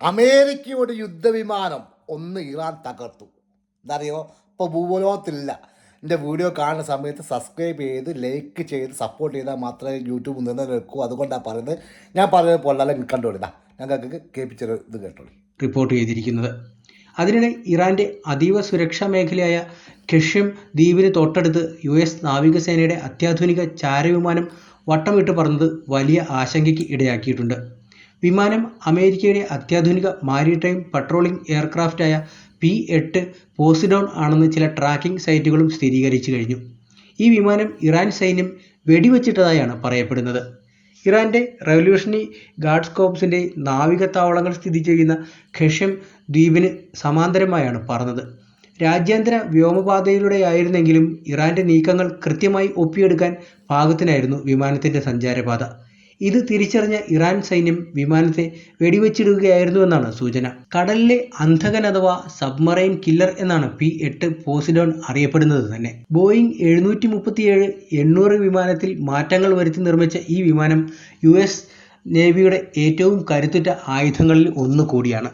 അമേരിക്കയുടെ യുദ്ധവിമാനം ഒന്ന് ഇറാൻ തകർത്തു. എന്താ അറിയോ, ഇപ്പോൾ ഭൂലോകത്തില്ല. എൻ്റെ വീഡിയോ കാണുന്ന സമയത്ത് സബ്സ്ക്രൈബ് ചെയ്ത് ലൈക്ക് ചെയ്ത് സപ്പോർട്ട് ചെയ്താൽ മാത്രമേ യൂട്യൂബ് നിന്ന് വെക്കൂ. അതുകൊണ്ടാണ് പറയുന്നത്. ഞാൻ പറയുന്നത് പോലെ കണ്ടുകൊടുത്താ ഞങ്ങൾക്ക് കേൾപ്പിച്ചൊരു ഇത് കേട്ടോളൂ. റിപ്പോർട്ട് ചെയ്തിരിക്കുന്നത്. അതിനിടെ ഇറാൻ്റെ അതീവ സുരക്ഷാ മേഖലയായ ഖെഷ്യം ദ്വീപിന് തൊട്ടടുത്ത് US നാവികസേനയുടെ അത്യാധുനിക ചാരവിമാനം വട്ടമിട്ട് പറന്നത് വലിയ ആശങ്കയ്ക്ക് ഇടയാക്കിയിട്ടുണ്ട്. വിമാനം അമേരിക്കയുടെ അത്യാധുനിക മാരിടൈം പട്രോളിംഗ് എയർക്രാഫ്റ്റായ P-8 പോസിഡോൺ ആണെന്ന് ചില ട്രാക്കിംഗ് സൈറ്റുകളും സ്ഥിരീകരിച്ചു കഴിഞ്ഞു. ഈ വിമാനം ഇറാൻ സൈന്യം വെടിവെച്ചിട്ടതായാണ് പറയപ്പെടുന്നത്. ഇറാൻ്റെ റവല്യൂഷണറി ഗാർഡ്സ് കോർപ്സിൻ്റെ നാവികത്താവളങ്ങൾ സ്ഥിതി ചെയ്യുന്ന ഖെഷ്യം ദ്വീപിന് സമാന്തരമായാണ് പറന്നത്. രാജ്യാന്തര വ്യോമപാതയിലൂടെയായിരുന്നെങ്കിലും ഇറാൻ്റെ നീക്കങ്ങൾ കൃത്യമായി ഒപ്പിയെടുക്കാൻ പാകത്തിനായിരുന്നു വിമാനത്തിൻ്റെ സഞ്ചാരപാത. ഇത് തിരിച്ചറിഞ്ഞ ഇറാൻ സൈന്യം വിമാനത്തെ വെടിവെച്ചിടുകയായിരുന്നുവെന്നാണ് സൂചന. കടലിലെ അന്ധകൻ അഥവാ സബ്മറൈൻ കില്ലർ എന്നാണ് P-8 പോസിഡോൺ അറിയപ്പെടുന്നത് തന്നെ. ബോയിങ് 737-800 വിമാനത്തിൽ മാറ്റങ്ങൾ വരുത്തി നിർമ്മിച്ച ഈ വിമാനം US നേവിയുടെ ഏറ്റവും കരുത്തുറ്റ ആയുധങ്ങളിൽ ഒന്ന് കൂടിയാണ്.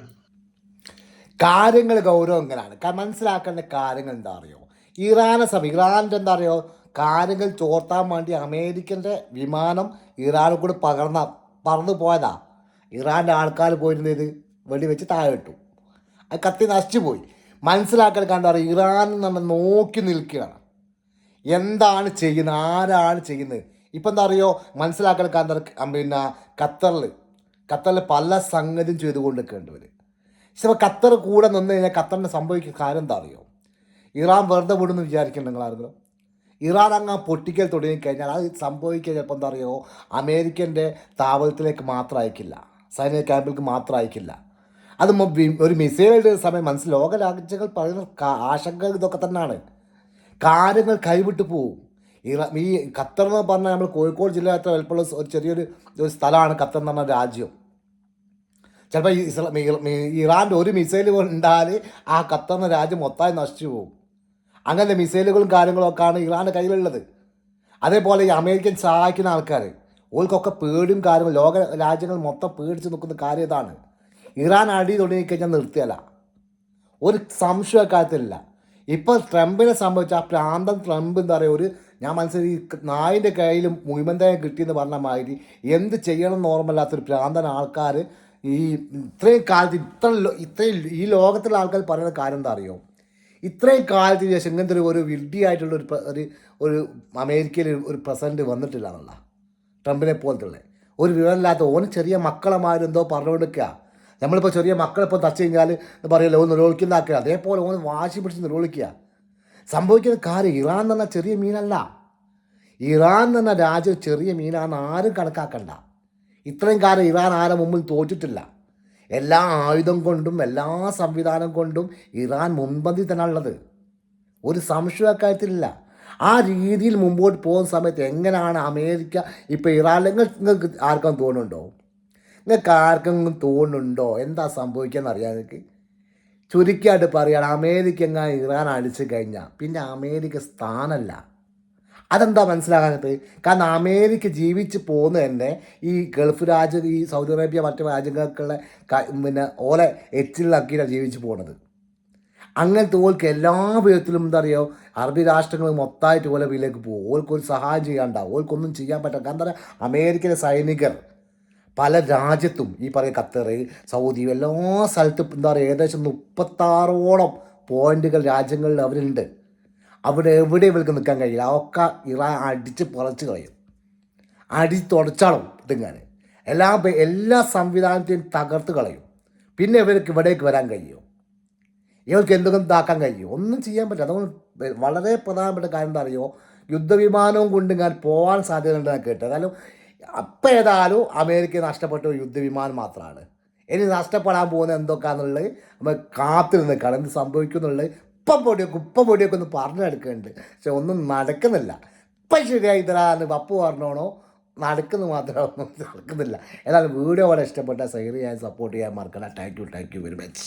കാര്യങ്ങൾ ഗൗരവങ്ങളാണ്. മനസ്സിലാക്കേണ്ട കാര്യങ്ങൾ എന്താ അറിയോ, ഇറാൻ്റെ എന്താ അറിയോ, കാര്യങ്ങൾ ചോർത്താൻ വേണ്ടി അമേരിക്കൻ്റെ വിമാനം ഇറാനിൽ കൂടെ പറന്നു പോയതാ. ഇറാൻ്റെ ആൾക്കാർ പോയിരുന്നത് വെടിവെച്ച് താഴെ ഇട്ടു. അത് കത്തി നശിച്ചു പോയി. മനസ്സിലാക്കാൻ കണ്ടാ ഇറാൻ നമ്മൾ നോക്കി നിൽക്കുകയാണ്. എന്താണ് ചെയ്യുന്നത്, ആരാണ് ചെയ്യുന്നത്. ഇപ്പം എന്താ അറിയോ, മനസ്സിലാക്കാൻ കണ്ടാ പിന്നെ ഖത്തറിൽ പല സംഗതിയും ചെയ്തുകൊണ്ടിരിക്കേണ്ടി വരും. പക്ഷെ ഇപ്പോൾ ഖത്തർ കൂടെ നിന്ന് കഴിഞ്ഞാൽ ഖത്തറിന് സംഭവിക്കുന്ന കാര്യം എന്താ അറിയോ, ഇറാൻ വെറുതെ വിടുമെന്ന് വിചാരിക്കുന്നുണ്ട് നിങ്ങളാരെങ്കിലും. ഇറാൻ അങ്ങ് പൊട്ടിക്കൽ തുടങ്ങിക്കഴിഞ്ഞാൽ അത് സംഭവിക്കുക ചിലപ്പോൾ എന്താ അറിയോ, അമേരിക്കൻ്റെ താവളത്തിലേക്ക് മാത്രം അയക്കില്ല, സൈനിക ക്യാമ്പിലേക്ക് മാത്രം അയക്കില്ല. അത് ഒരു മിസൈലിൻ്റെ സമയം ലോക രാജ്യങ്ങൾ പറയുന്ന ആശങ്കകൾ ഇതൊക്കെ തന്നെയാണ്. കാര്യങ്ങൾ കൈവിട്ട് പോവും. ഈ ഖത്തർ എന്ന് പറഞ്ഞാൽ നമ്മൾ കോഴിക്കോട് ജില്ല അത്ര വലുപ്പമുള്ള ഒരു ചെറിയൊരു സ്ഥലമാണ് ഖത്തർ എന്ന് പറഞ്ഞ രാജ്യം. ചിലപ്പോൾ ഇറാൻ്റെ ഒരു മിസൈൽ ഉണ്ടാൽ ആ ഖത്തറിൻ്റെ രാജ്യം മൊത്തമായി നശിച്ചു പോകും. അങ്ങനത്തെ മിസൈലുകളും കാര്യങ്ങളൊക്കെയാണ് ഇറാൻ്റെ കയ്യിലുള്ളത്. അതേപോലെ ഈ അമേരിക്കൻ സഹായിക്കുന്ന ആൾക്കാർ ഓർക്കൊക്കെ പേടിയും കാര്യങ്ങളും ലോക രാജ്യങ്ങൾ മൊത്തം പേടിച്ച് നിൽക്കുന്ന കാര്യം ഇതാണ്. ഇറാൻ അടി തുടങ്ങിക്കഴിഞ്ഞാൽ നിർത്തിയല്ല, ഒരു സംശയക്കാര്യത്തിലില്ല. ഇപ്പോൾ ട്രംപിനെ സംബന്ധിച്ച് ആ പ്രാന്തം ട്രംപ് എന്താ പറയുക, ഞാൻ മനസ്സിലായി നായിൻ്റെ കയ്യിലും മുഴുവൻ കിട്ടിയെന്ന് പറഞ്ഞ മാതിരി എന്ത് ചെയ്യണം എന്ന് ഓർമ്മയില്ലാത്തൊരു പ്രാന്തൻ ആൾക്കാർ ഈ ഇത്രയും കാലത്ത് ഇത്രയും ഈ ലോകത്തിലുള്ള ആൾക്കാർ പറയുന്ന കാര്യം എന്താ അറിയോ, ഇത്രയും കാലത്തിന് ശേഷം ഇങ്ങനത്തെ ഒരു വിഡ്ഢിയായിട്ടുള്ള ഒരു അമേരിക്കയിൽ ഒരു പ്രസിഡന്റ് വന്നിട്ടില്ല എന്നുള്ള. ട്രംപിനെ പോലത്തുള്ള ഒരു വിവരമില്ലാത്ത ഓന് ചെറിയ മക്കളെമാരെന്തോ പറഞ്ഞുകൊടുക്കുക. നമ്മളിപ്പോൾ ചെറിയ മക്കളിപ്പോൾ തച്ച് കഴിഞ്ഞാൽ പറയല്ലോ ഓൻ നിരോളിക്കുന്നതാക്കുക, അതേപോലെ ഓന് വാശി പിടിച്ച് നിരോളിക്കുക. സംഭവിക്കുന്ന കാര്യം ഇറാൻ എന്ന് പറഞ്ഞാൽ ചെറിയ മീനല്ല. ഇറാൻ എന്ന് പറഞ്ഞ രാജ്യം ചെറിയ മീനാണെന്ന് ആരും കണക്കാക്കണ്ട. ഇത്രയും കാലം ഇറാൻ ആരും മുമ്പിൽ തോറ്റിട്ടില്ല. എല്ലാ ആയുധം കൊണ്ടും എല്ലാ സംവിധാനം കൊണ്ടും ഇറാൻ മുൻപന്തിൽ തന്നെ ഉള്ളത്, ഒരു സംശയക്കാര്യത്തിലില്ല. ആ രീതിയിൽ മുമ്പോട്ട് പോകുന്ന സമയത്ത് എങ്ങനെയാണ് അമേരിക്ക ഇപ്പോൾ ഇറാനിൽ നിങ്ങൾക്ക് ആർക്കും തോന്നുന്നുണ്ടോ, നിങ്ങൾക്ക് ആർക്കെങ്കിലും തോന്നുന്നുണ്ടോ എന്താ സംഭവിക്കാമെന്ന് അറിയാം. നിങ്ങൾക്ക് ചുരുക്കിയായിട്ട് പറയുകയാണ്, അമേരിക്ക എങ്ങനെ ഇറാൻ അടിച്ചു കഴിഞ്ഞാൽ പിന്നെ അമേരിക്ക സ്ഥാനമല്ല. അതെന്താ മനസ്സിലാകാത്തത്? കാരണം അമേരിക്ക ജീവിച്ച് പോകുന്നത് തന്നെ ഈ ഗൾഫ് രാജ്യം, ഈ സൗദി അറേബ്യ മറ്റു രാജ്യങ്ങൾക്കുള്ള ഓലെ എച്ചിലാക്കിയാണ് ജീവിച്ച് പോകുന്നത്. അങ്ങനത്തെ ഓൾക്ക് എല്ലാ വിധത്തിലും എന്താ പറയുക, അറബി രാഷ്ട്രങ്ങൾ മൊത്തമായിട്ട് ഓലെ വീട്ടിലേക്ക് പോകും. ഓൾക്കൊരു സഹായം ചെയ്യാണ്ടാവും, ഓൾക്കൊന്നും ചെയ്യാൻ പറ്റില്ല. കാരണം എന്താ പറയുക, അമേരിക്കയിലെ സൈനികർ പല രാജ്യത്തും ഈ പറയുക ഖത്തർ, സൗദി എല്ലാ സ്ഥലത്തും എന്താ പറയുക ഏകദേശം 36ഓളം പോയിന്റുകൾ രാജ്യങ്ങളിൽ അവരുണ്ട്. അവിടെ എവിടെ ഇവർക്ക് നിൽക്കാൻ കഴിയില്ല. ഒക്കെ ഇറാൻ അടിച്ച് പൊളച്ച് കളയും, അടിച്ച് തുടച്ചാളും ഇതിങ്ങനെ എല്ലാ സംവിധാനത്തെയും തകർത്ത് കളയും. പിന്നെ ഇവർക്ക് ഇവിടേക്ക് വരാൻ കഴിയുമോ, ഇവർക്ക് എന്തെങ്കിലും ഇതാക്കാൻ കഴിയുമോ? ഒന്നും ചെയ്യാൻ പറ്റില്ല. അതുകൊണ്ട് വളരെ പ്രധാനപ്പെട്ട കാര്യം എന്താ അറിയുമോ, യുദ്ധവിമാനവും കൊണ്ട് ഞാൻ പോകാൻ സാധ്യതയുണ്ട് ഞാൻ കേട്ടത്. കാരണം അപ്പം ഏതായാലും അമേരിക്ക നഷ്ടപ്പെട്ട ഒരു യുദ്ധവിമാനം മാത്രമാണ്. ഇനി നഷ്ടപ്പെടാൻ പോകുന്നത് എന്തൊക്കെയാണെന്നുള്ളത് നമ്മൾ കാത്തു നിൽക്കുകയാണ്, എന്ത് സംഭവിക്കും എന്നുള്ളത്. ഇപ്പം പൊടിയൊക്കെ ഒന്ന് പറഞ്ഞെടുക്കുന്നുണ്ട്, പക്ഷെ ഒന്നും നടക്കുന്നില്ല. ഇപ്പം ശരിയായി തരാന്ന് പപ്പു പറഞ്ഞോണോ, നടക്കുന്നത് മാത്രമൊന്നും നടക്കുന്നില്ല. ഏതായാലും വീഡിയോ വളരെ ഇഷ്ടപ്പെട്ട ഷെയർ ചെയ്യാൻ സപ്പോർട്ട് ചെയ്യാൻ മറക്കണ്ട. Thank you very much.